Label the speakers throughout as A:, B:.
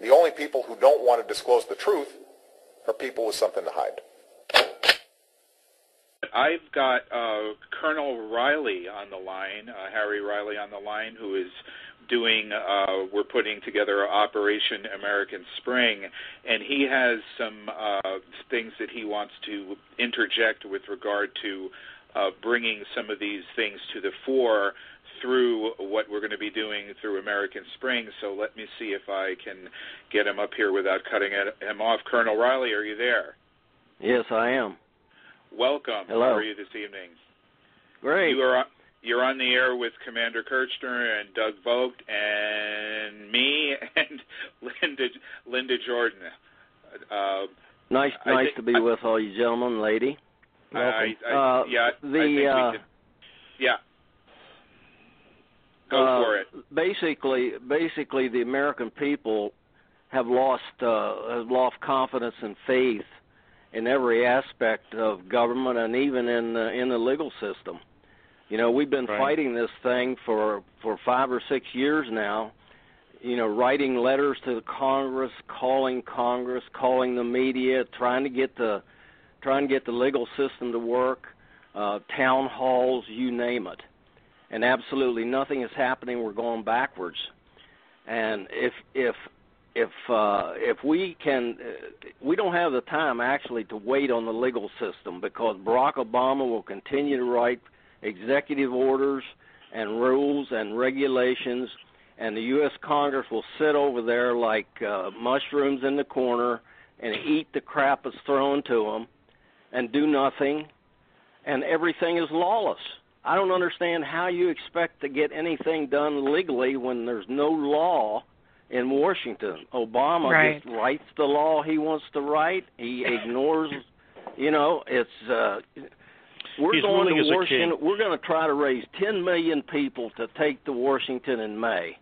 A: The only people who don't want to disclose the truth are people with something to hide.
B: I've got Colonel Riley on the line, Harry Riley on the line, who is doing, we're putting together Operation American Spring, and he has some things that he wants to interject with regard to bringing some of these things to the fore through what we're going to be doing through American Spring. So let me see if I can get him up here without cutting him off. Colonel Riley, are you there?
C: Yes, I am.
B: Welcome.
C: Hello.
B: How are you this evening?
C: Great.
B: You're on the air with Commander Kirchner and Doug Vogt and me and Linda Jordan.
C: Nice to be with all you gentlemen, lady. Welcome.
B: Go for it.
C: Basically, the American people have lost confidence and faith in every aspect of government and even in the legal system. You know, we've been fighting this thing for 5 or 6 years now. You know, writing letters to the Congress, calling the media, trying to get the legal system to work, town halls, you name it. And absolutely nothing is happening. We're going backwards. And if we can, we don't have the time actually to wait on the legal system, because Barack Obama will continue to write executive orders and rules and regulations, and the U.S. Congress will sit over there like mushrooms in the corner and eat the crap that's thrown to them and do nothing, and everything is lawless. I don't understand how you expect to get anything done legally when there's no law in Washington. Obama just writes the law he wants to write. He ignores, it's... We're going to Washington. We're going to try to raise 10 million people to take to Washington in May.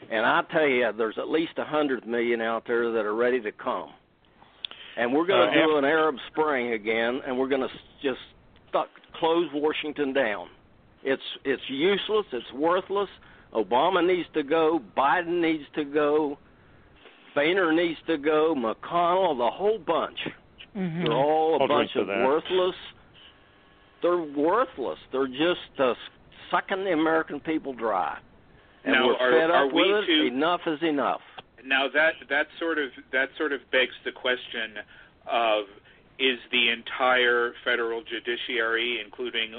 C: And I tell you, there's at least 100 million out there that are ready to come. And we're going to do an Arab Spring again, and we're going to just close Washington down. It's useless. It's worthless. Obama needs to go. Biden needs to go. Boehner needs to go. McConnell, the whole bunch. Mm-hmm. They're all a bunch of worthless. They're worthless. They're just sucking the American people dry. And
B: now,
C: we're fed up with it. Enough is enough.
B: Now that sort of begs the question of, is the entire federal judiciary, including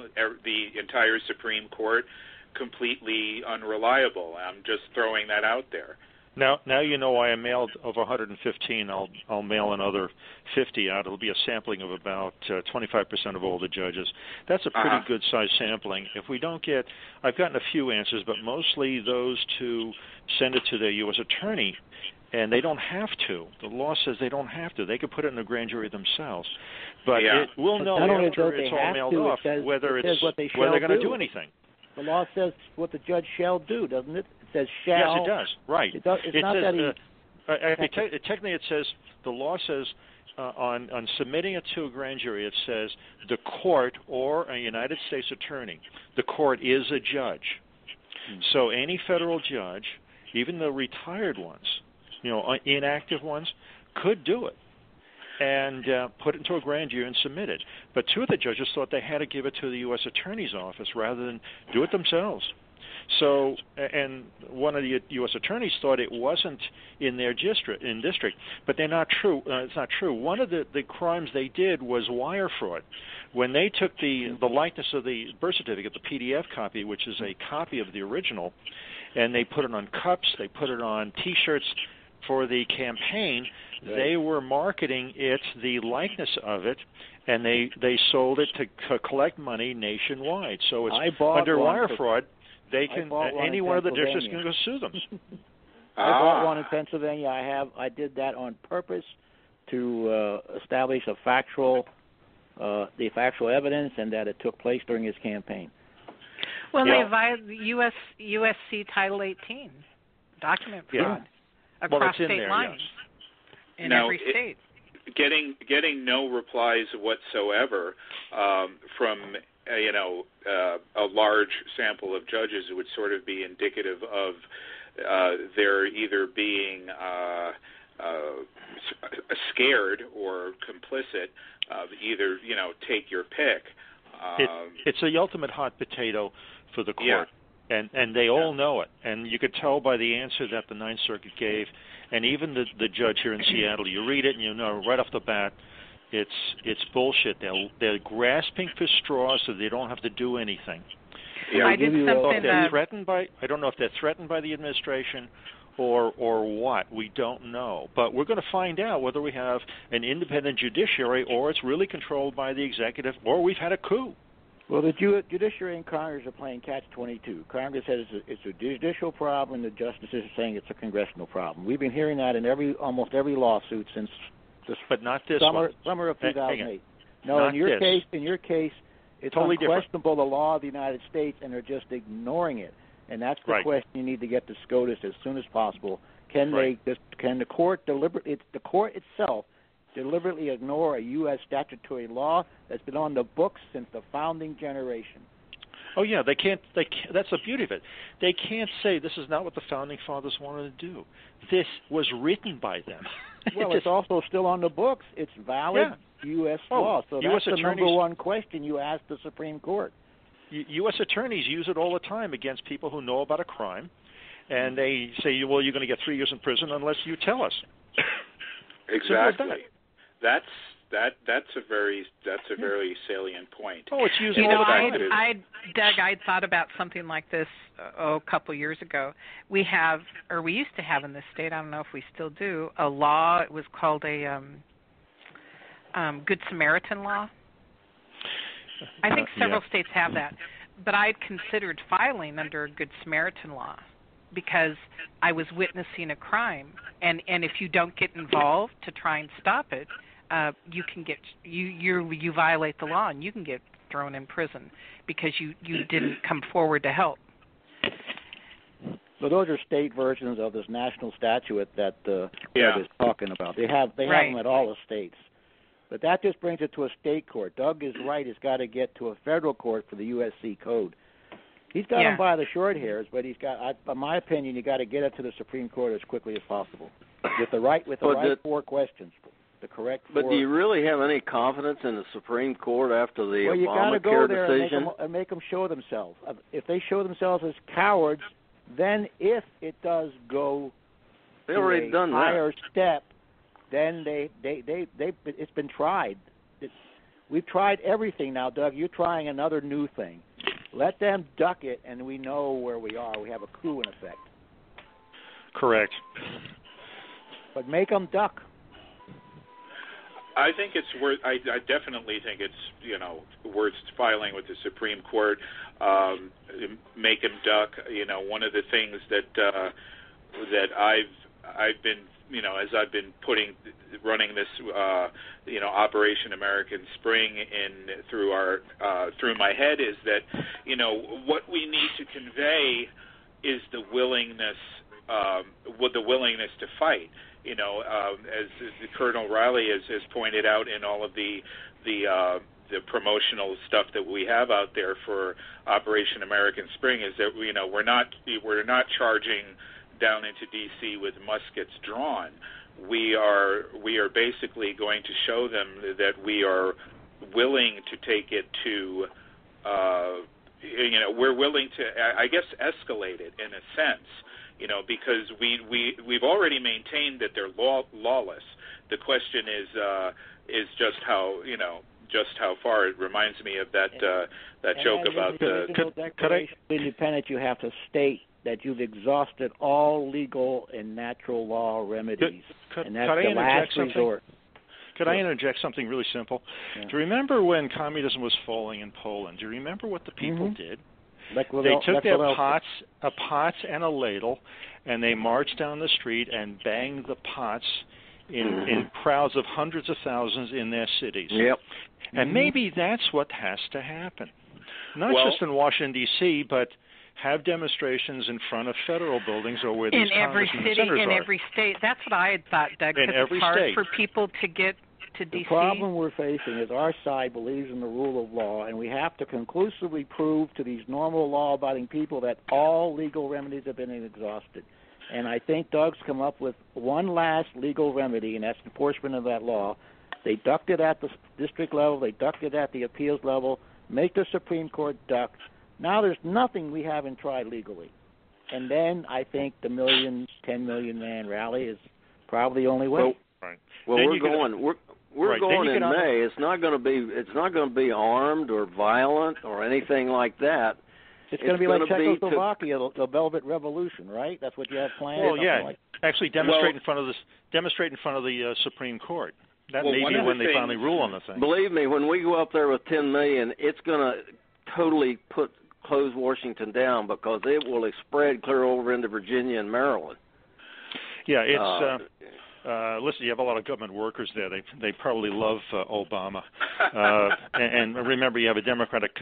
B: the entire Supreme Court, completely unreliable? I'm just throwing that out there.
D: Now you know why I mailed over 115. I'll mail another 50 out. It'll be a sampling of about 25% of all the judges. That's a pretty good-sized sampling. If we don't get, I've gotten a few answers, but mostly those to send it to the U.S. attorney, and they don't have to. The law says they don't have to. They could put it in the grand jury themselves. But we'll know after it's all mailed off whether they're going to do anything.
E: The law says what the judge shall do, doesn't it? It says shall.
D: Yes, it does. Right.
E: It's not
D: says,
E: that
D: technically, it says, the law says on submitting it to a grand jury, it says the court or a United States attorney. The court is a judge. So any federal judge, even the retired ones, inactive ones, could do it and put it into a grand jury and submit it. But two of the judges thought they had to give it to the U.S. Attorney's Office rather than do it themselves. So, and one of the U.S. attorneys thought it wasn't in their district, but they're not true. It's not true. One of the crimes they did was wire fraud. When they took the likeness of the birth certificate, the PDF copy, which is a copy of the original, and they put it on cups, they put it on T-shirts for the campaign, they were marketing it, the likeness of it, and they sold it to collect money nationwide. So it's under wire fraud. They can any one of the districts can go sue them.
E: I bought one in Pennsylvania. I did that on purpose to establish the factual evidence and that it took place during his campaign.
F: Well, they violated USC Title 18 document fraud across state lines in every state.
B: Getting no replies whatsoever from a large sample of judges would sort of be indicative of there either being scared or complicit. Either take your pick.
D: It's the ultimate hot potato for the court, and they all know it. And you could tell by the answer that the Ninth Circuit gave, and even the judge here in Seattle. You read it, and you know right off the bat, it's bullshit. They're grasping for straws so they don't have to do anything.
F: Yeah. I don't know if
D: they're threatened by the administration or what. We don't know. But we're going to find out whether we have an independent judiciary or it's really controlled by the executive or we've had a coup.
E: Well, the judiciary and Congress are playing catch-22. Congress says it's a judicial problem. The justices are saying it's a congressional problem. We've been hearing that in almost every lawsuit since
D: but not this
E: summer of 2008. No,
D: not
E: in your
D: this.
E: case, it's
D: totally
E: unquestionable
D: different.
E: the law of the United States, and they're just ignoring it. And that's the question you need to get to SCOTUS as soon as possible. Can the court itself deliberately ignore a U.S. statutory law that's been on the books since the founding generation?
D: Oh yeah, they can't. That's the beauty of it. They can't say this is not what the founding fathers wanted to do. This was written by them.
E: Well, it's also still on the books. It's valid U.S. law. So that's the number one question you ask the Supreme Court.
D: U.S. attorneys use it all the time against people who know about a crime, and they say, "Well, you're going to get 3 years in prison unless you tell us."
B: Exactly. That's a very salient point.
D: Oh, it's used all the time.
F: Doug, I thought about something like this a couple years ago. We used to have in this state, I don't know if we still do, a law. It was called a Good Samaritan law. I think several states have that. But I'd considered filing under a Good Samaritan law because I was witnessing a crime. And if you don't get involved to try and stop it, you can get you violate the law and you can get thrown in prison because you didn't come forward to help.
E: So those are state versions of this national statute that Doug is talking about. They have them at all the states. But that just brings it to a state court. Doug is right. It's got to get to a federal court for the USC code. He's got them by the short hairs, but in my opinion, you got to get it to the Supreme Court as quickly as possible with the right four questions, the correct.
C: But do you really have any confidence in the Supreme Court after the
E: Obamacare decision? Well, you got to go there and make them show themselves. If they show themselves as cowards, then if it does go
C: to a higher
E: step, then it's been tried. We've tried everything now, Doug. You're trying another new thing. Let them duck it, and we know where we are. We have a coup in effect.
D: Correct.
E: But make them duck.
B: I think it's worth. I definitely think it's worth filing with the Supreme Court. Make them duck. One of the things that I've been as I've been running this, Operation American Spring through my head is that, what we need to convey is the willingness to fight. As Colonel Riley has pointed out in all of the promotional stuff that we have out there for Operation American Spring, is that we're not charging down into D.C. with muskets drawn. We are basically going to show them that we are willing to take it to, we're willing to, I guess, escalate it in a sense, because we've already maintained that they're lawless. The question is just how far. It reminds me of that joke about the
E: Declaration of Independence. You have to state that you've exhausted all legal and natural law remedies, and that's the last resort.
D: Could I interject something really simple? Yeah. Do you remember when communism was falling in Poland? Do you remember what the people did? They took their pots and a ladle, and they marched down the street and banged the pots in crowds of hundreds of thousands in their cities.
C: Yep.
D: And maybe that's what has to happen. Not just in Washington, D.C., but have demonstrations in front of federal buildings or where these congressmen and senators are.
F: In every state. That's what I had thought, Doug, because it's hard for people to to D.C.?
E: The problem we're facing is our side believes in the rule of law, and we have to conclusively prove to these normal law-abiding people that all legal remedies have been exhausted. And I think Doug's come up with one last legal remedy, and that's enforcement of that law. They ducked it at the district level. They ducked it at the appeals level. Make the Supreme Court duck. Now there's nothing we haven't tried legally. And then I think the 10 million man rally is probably the only way.
C: Well, we're going in May. It's not going to be armed or violent or anything like that.
E: It's going to be like Czechoslovakia, the Velvet Revolution, right? That's what you have planned.
D: Well, yeah. Actually, demonstrate in front of the Supreme Court. That may be when they finally rule on the thing.
C: Believe me, when we go up there with 10 million, it's going to totally close Washington down because it will spread clear over into Virginia and Maryland.
D: Yeah, it's. Listen, you have a lot of government workers there. They probably love Obama. And remember, you have a Democratic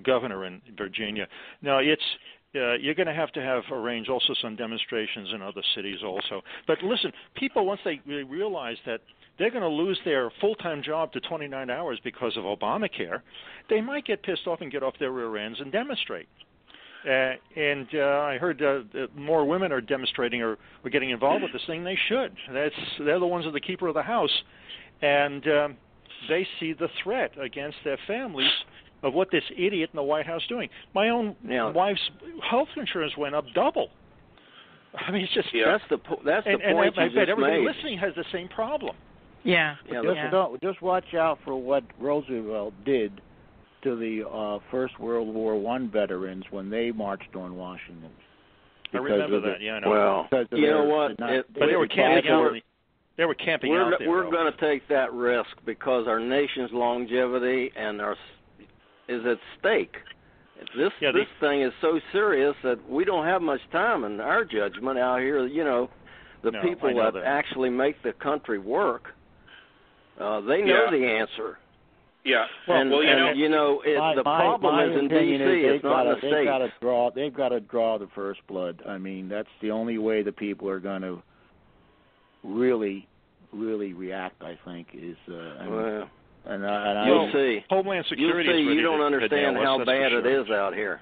D: governor in Virginia. Now, you're going to have arrange also some demonstrations in other cities also. But listen, people, once they realize that they're going to lose their full-time job to 29 hours because of Obamacare, they might get pissed off and get off their rear ends and demonstrate. And I heard more women are demonstrating or getting involved with this thing. They should. They're the ones that are the keeper of the house, and they see the threat against their families of what this idiot in the White House is doing. My own wife's health insurance went up double. I mean, it's just
C: that's the point
D: and I bet everybody
C: made.
D: Listening has the same problem.
F: Yeah.
E: Just watch out for what Roosevelt did to the First World War I veterans when they marched on Washington.
D: I remember that. Yeah, I know.
C: Well, you know what?
D: But they were camping out. They were camping out there.
C: We're going to take that risk because our nation's longevity is at stake. This thing is so serious that we don't have much time in our judgment out here. You know, the people that actually make the country work, they know the answer.
B: Yeah.
C: The problem is in D.C. It's not in the States.
E: They've got to draw the first blood. I mean, that's the only way the people are going to really, really react, I think, is...
C: you'll see.
D: Homeland Security.
C: You'll see. You don't understand how bad it is out here.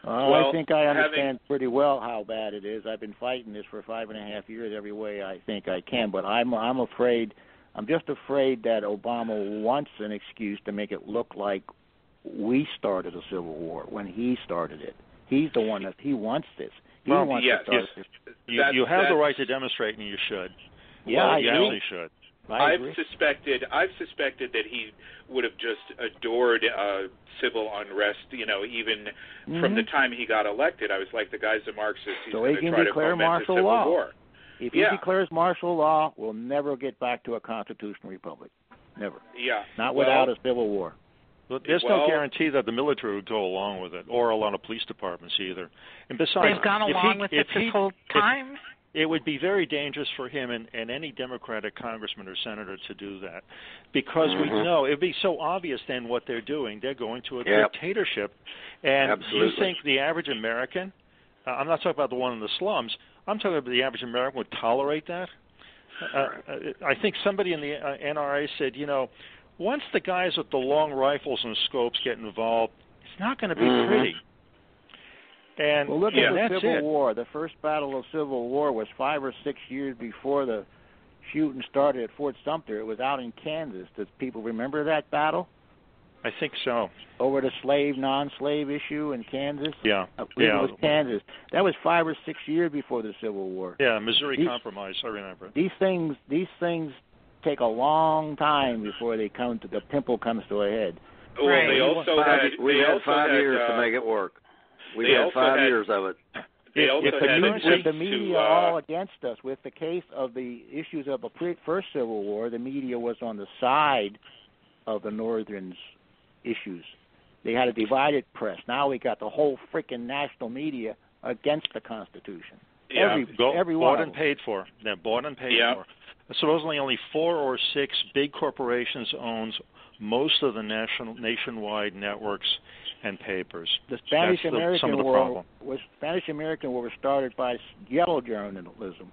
E: I think I understand pretty well how bad it is. I've been fighting this for 5.5 years every way I think I can, but I'm afraid... I'm just afraid that Obama wants an excuse to make it look like we started a civil war when he started it. He's the one he wants this. He wants to start this.
D: You have the right to demonstrate, and you should.
E: Yeah,
D: you really should.
B: I've suspected that he would have just adored civil unrest. Even from the time he got elected, I was like, the guy's a Marxist. He's
E: so he can declare martial law.
B: War.
E: If he declares martial law, we'll never get back to a constitutional republic. Never.
B: Yeah.
E: Not without a civil war.
D: But there's no guarantee that the military would go along with it, or a lot of police departments either. And besides,
F: they've gone along with it this whole time.
D: It would be very dangerous for him and any Democratic congressman or senator to do that, because we know it would be so obvious then what they're doing. They're going to a dictatorship. And do you think the average American, I'm not talking about the one in the slums, I'm talking about the average American would tolerate that? I think somebody in the NRA said, once the guys with the long rifles and scopes get involved, it's not going to be pretty. And
E: look at the Civil
D: it.
E: War. The first battle of Civil War was 5 or 6 years before the shooting started at Fort Sumter. It was out in Kansas. Does people remember that battle?
D: I think so.
E: Over the slave, non-slave issue in Kansas?
D: Yeah.
E: It was Kansas. That was 5 or 6 years before the Civil War.
D: Yeah, Missouri Compromise, I remember.
E: These things take a long time before the pimple comes to a head.
B: Well,
C: we had 5 years to make it work. We had 5 years of it.
E: With the media all against us, with the case of the issues of the first Civil War, the media was on the side of the Northern's issues. They had a divided press. Now we got the whole freaking national media against the Constitution.
D: Yeah,
E: everyone
D: bought and paid for. They're bought and paid for. Supposedly only 4 or 6 big corporations owns most of the nationwide networks and papers.
E: The Spanish-American War was started by yellow journalism.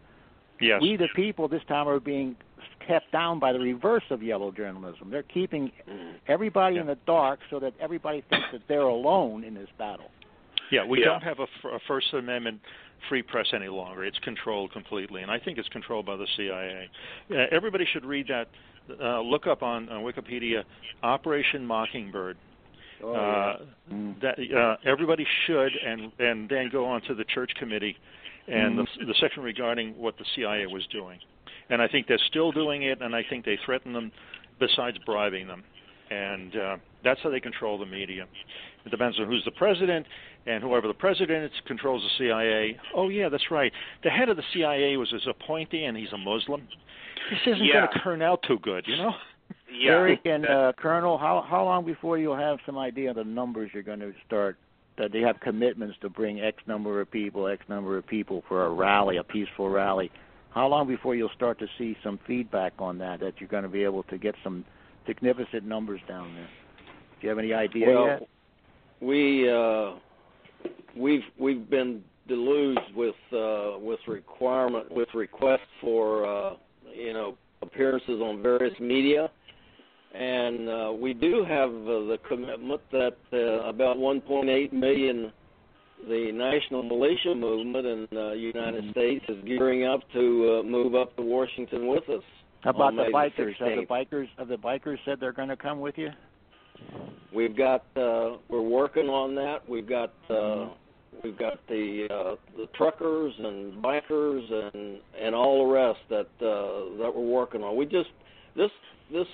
D: Yes.
E: We, the people, this time are being kept down by the reverse of yellow journalism. They're keeping everybody in the dark so that everybody thinks that they're alone in this battle.
D: Yeah, we don't have a First Amendment free press any longer. It's controlled completely, and I think it's controlled by the CIA. Everybody should read that. Look up on Wikipedia, Operation Mockingbird. That everybody should, and then go on to the Church Committee and the section regarding what the CIA was doing. And I think they're still doing it, and I think they threaten them besides bribing them. And that's how they control the media. It depends on who's the president, and whoever the president is controls the CIA. Oh, yeah, that's right. The head of the CIA was his appointee, and he's a Muslim. This isn't going to turn out too good, you know?
B: Yeah.
E: Eric and Colonel, how long before you'll have some idea of the numbers you're going to start, that they have commitments to bring X number of people for a rally, a peaceful rally? How long before you'll start to see some feedback on that you're going to be able to get some significant numbers down there? Do you have any idea yet?
C: We've been deluged with requests for appearances on various media, and we do have the commitment that about 1.8 million. The national militia movement in the United States is gearing up to move up to Washington with us.
E: How about the bikers? Have the bikers said they're going to come with you?
C: We've got we're working on that. We've got the truckers and bikers and all the rest that we're working on. We just this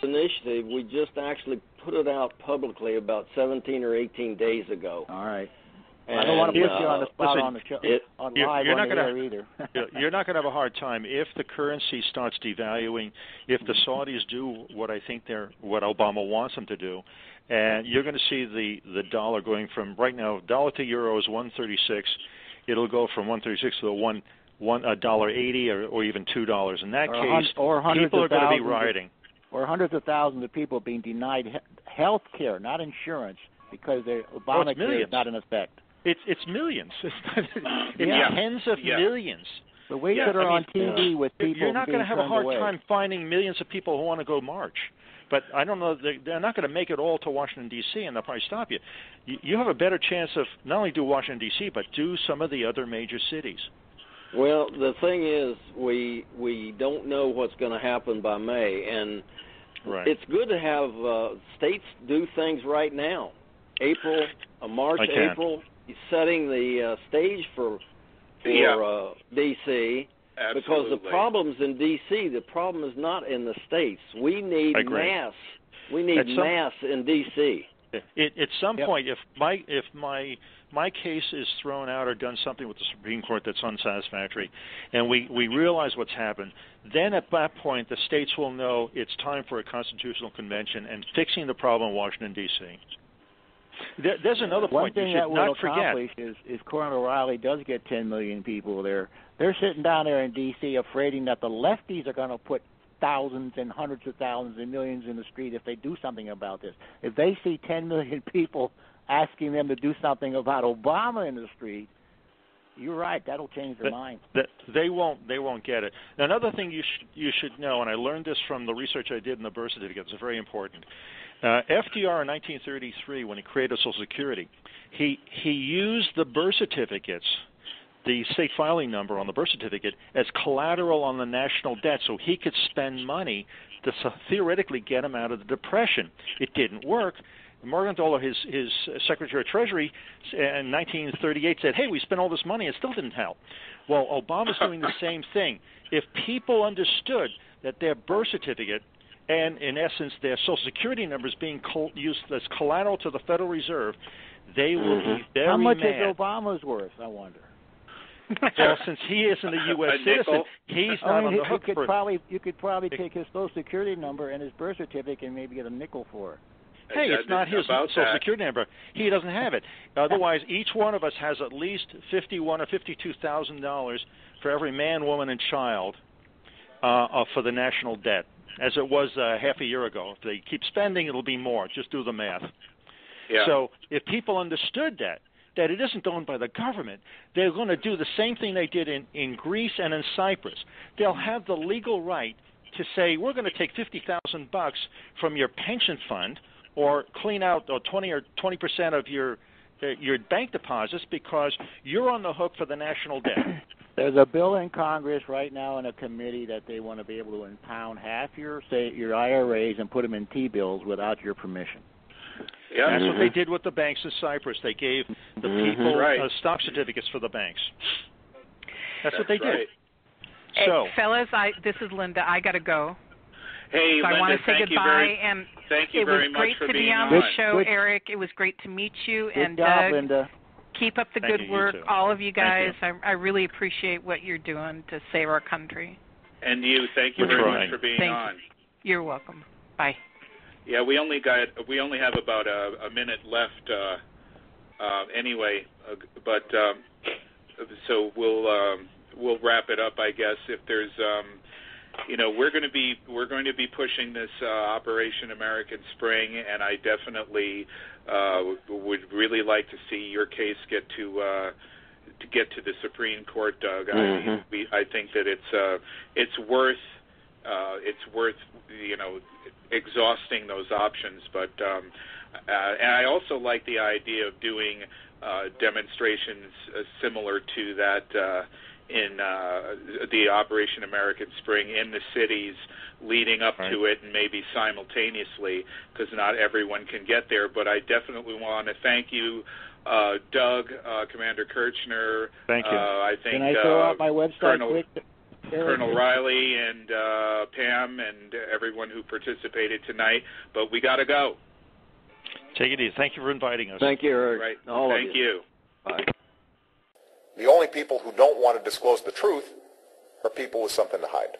C: initiative we just actually put it out publicly about 17 or 18 days ago.
E: All right.
C: And,
E: I don't want to put you on the spot on the show, on live
D: you're
E: on
D: not
E: the air either.
D: You're not going to have a hard time if the currency starts devaluing, if the Saudis do what I think what Obama wants them to do, and you're going to see the dollar going from right now, dollar to euro is 136. It'll go from 136 to $1.80 or even $2. In that case, people are going to be rioting.
E: Or hundreds of thousands of people being denied health care, not insurance, because Obamacare is not in effect.
D: It's millions. It's tens of millions.
E: The ways that are on TV with people
D: you're not going to have a hard
E: away.
D: time finding millions of people who want to go march. But I don't know, they're not going to make it all to Washington, D.C., and they'll probably stop you. You have a better chance of not only do Washington, D.C., but do some of the other major cities.
C: Well, the thing is, we don't know what's going to happen by May, and it's good to have states do things right now. March, April, setting the stage for D.C.
B: Absolutely.
C: Because the problem's in D.C. The problem is not in the states. We need mass. We need mass in D.C.
D: At some point, if my case is thrown out or done something with the Supreme Court that's unsatisfactory, and we realize what's happened, then at that point the states will know it's time for a constitutional convention and fixing the problem in Washington, D.C. There's another point you should not forget.
E: One thing that will accomplish is Colonel Riley does get 10 million people there. They're sitting down there in D.C. afraid that the lefties are going to put thousands and hundreds of thousands and millions in the street if they do something about this. If they see 10 million people asking them to do something about Obama in the street, you're right, that'll change their mind.
D: They won't get it. Now, another thing you should know, and I learned this from the research I did in the birth certificates, it's very important. FDR in 1933, when he created Social Security, he used the birth certificates, the state filing number on the birth certificate, as collateral on the national debt so he could spend money to theoretically get him out of the Depression. It didn't work. Morgenthaler, his Secretary of Treasury, in 1938 said, hey, we spent all this money, it still didn't help. Well, Obama's doing the same thing. If people understood that their birth certificate and, in essence, their Social Security numbers being used as collateral to the Federal Reserve, they will be very mad.
E: How much is Obama's worth, I wonder?
D: Well, since he isn't a U.S. citizen, he's not on the hook for it.
E: You could probably take his Social Security number and his birth certificate and maybe get a nickel for it.
D: Hey, it's not his Social Security number. He doesn't have it. Otherwise, each one of us has at least $51,000 or $52,000 for every man, woman, and child for the national debt, as it was half a year ago. If they keep spending, it'll be more. Just do the math.
B: Yeah.
D: So if people understood that it isn't owned by the government, they're going to do the same thing they did in Greece and in Cyprus. They'll have the legal right to say we're going to take $50,000 from your pension fund or clean out 20% of your bank deposits because you're on the hook for the national debt.
E: There's a bill in Congress right now in a committee that they want to be able to impound half your IRAs and put them in T-bills without your permission.
B: Yeah,
D: that's what they did with the banks in Cyprus. They gave the people stock certificates for the banks. That's what they did. So,
F: fellas, this is Linda. I got to go.
B: Hey,
F: so
B: Linda,
F: I want to say goodbye.
B: Thank you very much for being on.
F: It was great to be on the show, Eric. It was great to meet you.
E: Good job, Linda.
F: Keep up the good work, all of you guys. I really appreciate what you're doing to save our country.
B: And you, thank you very much for being on.
F: You're welcome. Bye.
B: Yeah, we only have about a minute left anyway, but so we'll wrap it up, I guess. If there's we're going to be pushing this Operation American Spring, and I definitely would really like to see your case get to the Supreme Court, Doug. I think that it's worth exhausting those options, but and I also like the idea of doing demonstrations similar to that in the Operation American Spring in the cities leading up to it, and maybe simultaneously, because not everyone can get there. But I definitely want to thank you, Doug, Commander Kirchner.
E: Thank you.
B: I think,
E: can I throw out my website quick?
B: Colonel Riley and Pam and everyone who participated tonight. But we got to go.
D: Take it easy. Thank you for inviting us.
C: Thank you, Eric.
B: Right.
C: All
B: Thank
C: of you.
B: Bye.
A: The only people who don't want to disclose the truth are people with something to hide.